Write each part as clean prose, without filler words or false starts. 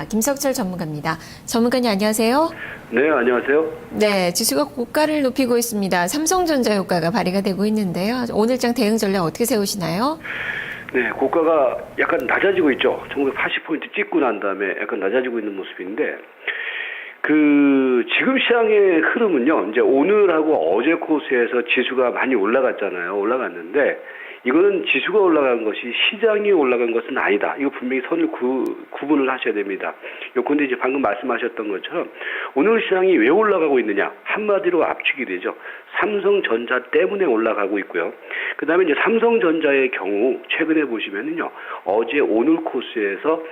김석철 전문가입니다. 전문가님 안녕하세요. 네, 안녕하세요. 네, 지수가 고가를 높이고 있습니다. 삼성전자 효과가 발휘가 되고 있는데요. 오늘장 대응 전략 어떻게 세우시나요? 네, 고가가 약간 낮아지고 있죠. 1980포인트 찍고 난 다음에 약간 낮아지고 있는 모습인데, 지금 시장의 흐름은요, 이제 오늘하고 어제 코스에서 지수가 많이 올라갔잖아요. 올라갔는데, 이거는 지수가 올라간 것이 시장이 올라간 것은 아니다. 이거 분명히 선을 구분을 하셔야 됩니다. 요건데 이제 방금 말씀하셨던 것처럼 오늘 시장이 왜 올라가고 있느냐? 한마디로 압축이 되죠. 삼성전자 때문에 올라가고 있고요. 그 다음에 이제 삼성전자의 경우 최근에 보시면은요, 어제 오늘 코스에서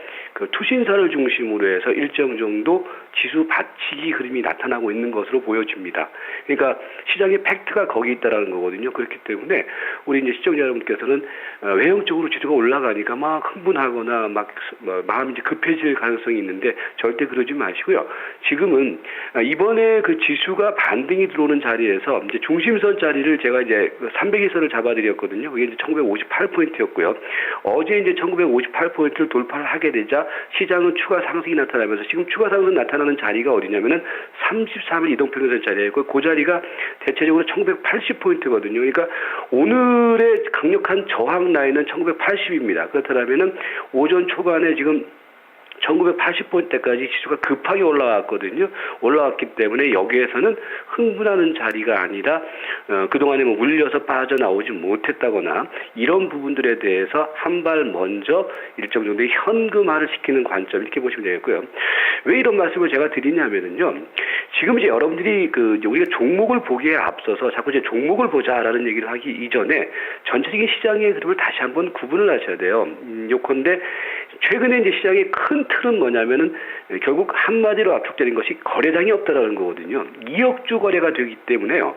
투신사를 중심으로 해서 일정 정도 지수 받치기 흐름이 나타나고 있는 것으로 보여집니다. 그러니까 시장의 팩트가 거기 있다라는 거거든요. 그렇기 때문에 우리 이제 시청자 여러분께서는 외형적으로 지수가 올라가니까 막 흥분하거나 막 마음이 이제 급해질 가능성이 있는데 절대 그러지 마시고요. 지금은 이번에 그 지수가 반등이 들어오는 자리에서 이제 중심선 자리를 제가 이제 300일선을 잡아드렸거든요. 그게 이제 1958포인트였고요. 어제 이제 1958포인트를 돌파를 하게 되자 시장은 추가 상승이 나타나면서 지금 추가 상승 나타나는 자리가 어디냐면은 33일 이동평균선 자리였고 그 자리가 대체적으로 1980포인트거든요. 그러니까 오늘의 강력한 저항 라인은 1980입니다. 그렇다면은 오전 초반에 지금 1980포인트까지 지수가 급하게 올라왔거든요. 올라왔기 때문에 여기에서는 흥분하는 자리가 아니라 그동안에 뭐 물려서 빠져나오지 못했다거나 이런 부분들에 대해서 한 발 먼저 일정 정도의 현금화를 시키는 관점 이렇게 보시면 되겠고요. 왜 이런 말씀을 제가 드리냐면은요. 지금 이제 여러분들이 우리가 종목을 보기에 앞서서 자꾸 이제 종목을 보자라는 얘기를 하기 이전에 전체적인 시장의 흐름을 다시 한번 구분을 하셔야 돼요. 요컨대 최근에 이제 시장의 큰 틀은 뭐냐면은 결국 한마디로 압축되는 것이 거래량이 없다라는 거거든요. 2억주 거래가 되기 때문에요.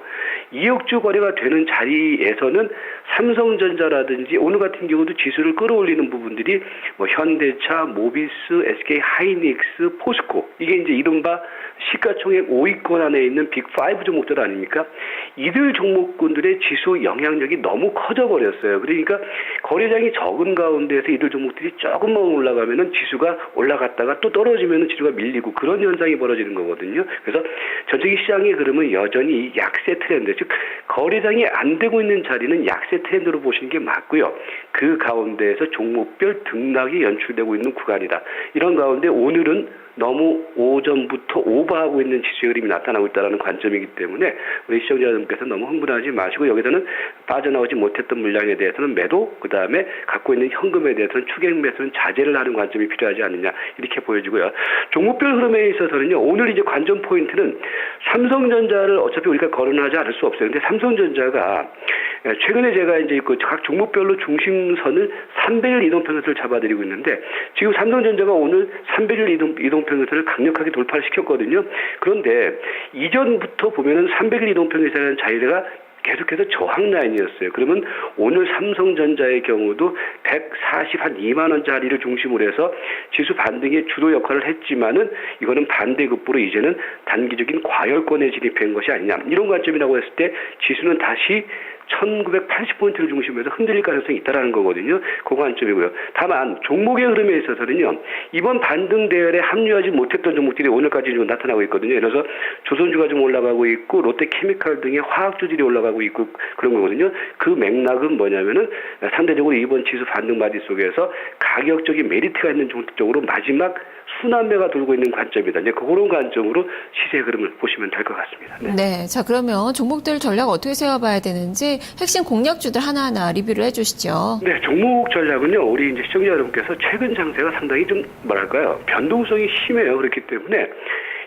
2억주 거래가 되는 자리에서는 삼성전자라든지 오늘 같은 경우도 지수를 끌어올리는 부분들이 뭐 현대차, 모비스, SK 하이닉스, 포스코 이게 이제 이른바 시가총액 5위권 안에 있는 빅5 종목들 아닙니까? 이들 종목군들의 지수 영향력이 너무 커져버렸어요. 그러니까 거래량이 적은 가운데에서 이들 종목들이 조금만 올라가면은 지수가 올라갔다가 또 떨어지면은 지수가 밀리고 그런 현상이 벌어지는 거거든요. 그래서 전체적인 시장의 흐름은 여전히 약세 트렌드, 즉 거래량이 안 되고 있는 자리는 약세 트렌드로 보시는 게 맞고요. 그 가운데에서 종목별 등락이 연출되고 있는 구간이다. 이런 가운데 오늘은 너무 오전부터 오버하고 있는 지수의 흐름이 나타나고 있다는 관점이기 때문에 우리 시청자 여러분께서 너무 흥분하지 마시고 여기서는 빠져나오지 못했던 물량에 대해서는 매도, 그 다음에 갖고 있는 현금에 대해서는 추격 매수는 자제를 하는 관점이 필요하지 않느냐 이렇게 보여지고요. 종목별 흐름에 있어서는요. 오늘 이제 관전 포인트는 삼성전자를 어차피 우리가 거론하지 않을 수 없어요. 근데 삼성전자가 최근에 제가 이제 각 종목별로 중심선을 300일 이동평균선을 잡아드리고 있는데 지금 삼성전자가 오늘 300일 이동평균선을 강력하게 돌파를 시켰거든요. 그런데 이전부터 보면은 300일 이동평균선이라는 자리가 계속해서 저항 라인이었어요. 그러면 오늘 삼성전자의 경우도 142만 원짜리를 중심으로 해서 지수 반등의 주도 역할을 했지만은 이거는 반대급부로 이제는 단기적인 과열권에 진입한 것이 아니냐. 이런 관점이라고 했을 때 지수는 다시 1980포인트를 중심으로 해서 흔들릴 가능성이 있다는 거거든요. 그 관점이고요. 다만 종목의 흐름에 있어서는요. 이번 반등 대열에 합류하지 못했던 종목들이 오늘까지 좀 나타나고 있거든요. 그래서 조선주가 좀 올라가고 있고 롯데케미칼 등의 화학주들이 올라가고 있고 그런 거거든요. 그 맥락은 뭐냐면은 상대적으로 이번 지수 반등 바디 속에서 가격적인 메리트가 있는 종목 쪽으로 마지막 순환매가 돌고 있는 관점이다. 이제 그런 관점으로 시세 흐름을 보시면 될 것 같습니다. 네. 자, 그러면 종목들 전략 어떻게 세워봐야 되는지 핵심 공략주들 하나하나 리뷰를 해주시죠. 네, 종목 전략은요. 우리 이제 시청자 여러분께서 최근 장세가 상당히 좀 뭐랄까요? 변동성이 심해요. 그렇기 때문에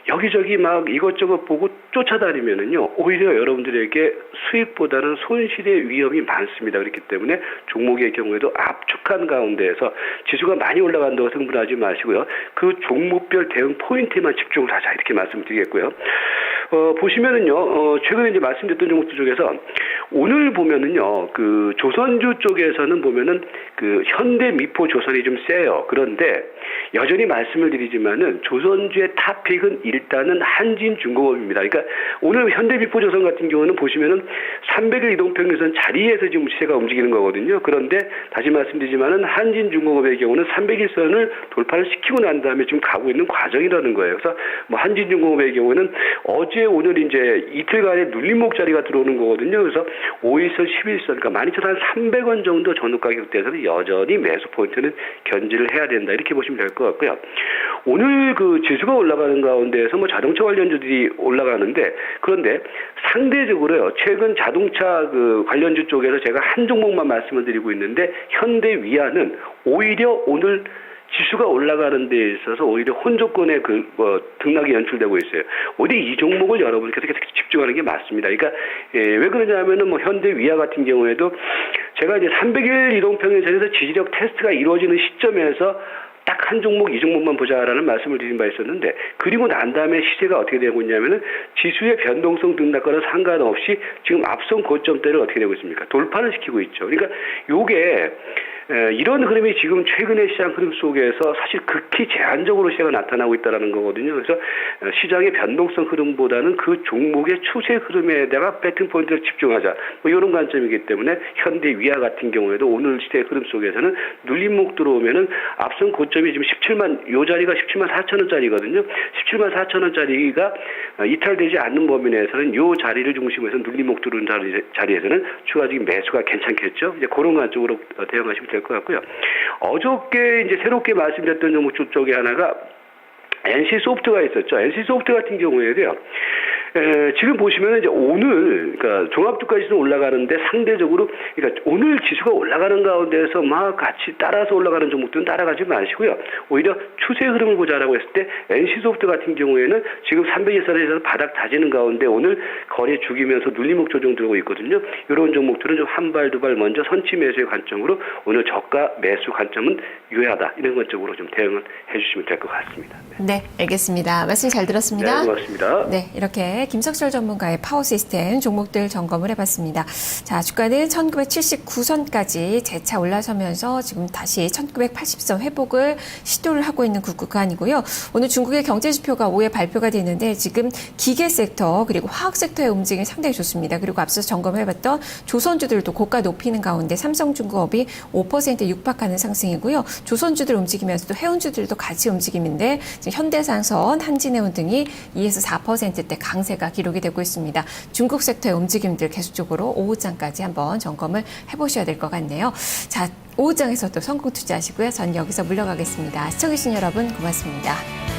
여기저기 막 이것저것 보고 쫓아다니면은요, 오히려 여러분들에게 수익보다는 손실의 위험이 많습니다. 그렇기 때문에 종목의 경우에도 압축한 가운데에서 지수가 많이 올라간다고 흥분하지 마시고요. 그 종목별 대응 포인트에만 집중을 하자. 이렇게 말씀드리겠고요. 보시면은요, 최근에 이제 말씀드렸던 종목들 중에서 오늘 보면은요, 그 조선주 쪽에서는 보면은 그 현대 미포 조선이 좀 세요. 그런데 여전히 말씀을 드리지만은 조선주의 탑픽은 일단은 한진중공업입니다. 그러니까 오늘 현대 미포 조선 같은 경우는 보시면은 300일 이동평균선 자리에서 지금 시세가 움직이는 거거든요. 그런데 다시 말씀드리지만은 한진중공업의 경우는 300일선을 돌파를 시키고 난 다음에 지금 가고 있는 과정이라는 거예요. 그래서 뭐 한진중공업의 경우는 어제 오늘 이제 이틀간의 눌림목 자리가 들어오는 거거든요. 그래서 5일선, 11선, 그러니까 12,300원 정도 전후 가격대에서는 여전히 매수 포인트는 견지를 해야 된다. 이렇게 보시면 될 것 같고요. 오늘 그 지수가 올라가는 가운데에서 뭐 자동차 관련주들이 올라가는데, 그런데 상대적으로요, 최근 자동차 그 관련주 쪽에서 제가 한 종목만 말씀을 드리고 있는데, 현대위아는 오히려 오늘 지수가 올라가는 데 있어서 오히려 혼조권의 등락이 연출되고 있어요. 오히려 이 종목을 여러분께서 계속 집중하는 게 맞습니다. 그러니까 왜 그러냐면은 뭐 현대위아 같은 경우에도 제가 이제 300일 이동평균선에서 지지력 테스트가 이루어지는 시점에서 딱 한 종목, 이 종목만 보자라는 말씀을 드린 바 있었는데, 그리고 난 다음에 시세가 어떻게 되고 있냐면은 지수의 변동성 등락과는 상관없이 지금 앞선 고점대를 어떻게 되고 있습니까? 돌파를 시키고 있죠. 그러니까 요게 이런 흐름이 지금 최근의 시장 흐름 속에서 사실 극히 제한적으로 시세가 나타나고 있다는 거거든요. 그래서 시장의 변동성 흐름보다는 그 종목의 추세 흐름에다가 배팅 포인트를 집중하자, 뭐 이런 관점이기 때문에 현대위아 같은 경우에도 오늘 시세 흐름 속에서는 눌림목 들어오면은 앞선 고점이 지금 17만, 요 자리가 17만 4천 원짜리거든요. 17만 4천 원짜리가 이탈되지 않는 범위 내에서는 요 자리를 중심으로 해서 눌림목 들어오는 자리에서는 추가적인 매수가 괜찮겠죠. 이제 그런 관점으로 대응하시면 될 것 같고요. 어저께 이제 새롭게 말씀드렸던 종목 쪽에 하나가 NC소프트가 있었죠. NC소프트 같은 경우에도요. 지금 보시면 이제 오늘, 그러니까 종합주가지수는 올라가는데 상대적으로, 그러니까 오늘 지수가 올라가는 가운데서 막 같이 따라서 올라가는 종목들은 따라가지 마시고요. 오히려 추세 흐름을 보자라고 했을 때 NC소프트 같은 경우에는 지금 300일선에서 바닥 다지는 가운데 오늘 거래 죽이면서 눌림목 조정 들어오고 있거든요. 이런 종목들은 좀 한 발, 두 발 먼저 선취 매수의 관점으로 오늘 저가 매수 관점은 유효하다. 이런 관점으로 좀 대응을 해주시면 될 것 같습니다. 네, 알겠습니다. 말씀 잘 들었습니다. 네, 고맙습니다. 네, 이렇게 김석철 전문가의 파워시스템 종목들 점검을 해봤습니다. 자, 주가는 1979선까지 재차 올라서면서 지금 다시 1980선 회복을 시도를 하고 있는 구간이고요. 오늘 중국의 경제지표가 오후에 발표가 되는데 지금 기계 섹터 그리고 화학 섹터의 움직임이 상당히 좋습니다. 그리고 앞서 점검해봤던 조선주들도 고가 높이는 가운데 삼성중공업이 5% 육박하는 상승이고요. 조선주들 움직이면서도 해운주들도 같이 움직임인데 지금 현대산선, 한진해운 등이 2에서 4%대 강세가 기록이 되고 있습니다. 중국 섹터의 움직임들 계속적으로 오후장까지 한번 점검을 해보셔야 될 것 같네요. 자, 오후장에서도 성공 투자하시고요. 전 여기서 물러가겠습니다. 시청해주신 여러분 고맙습니다.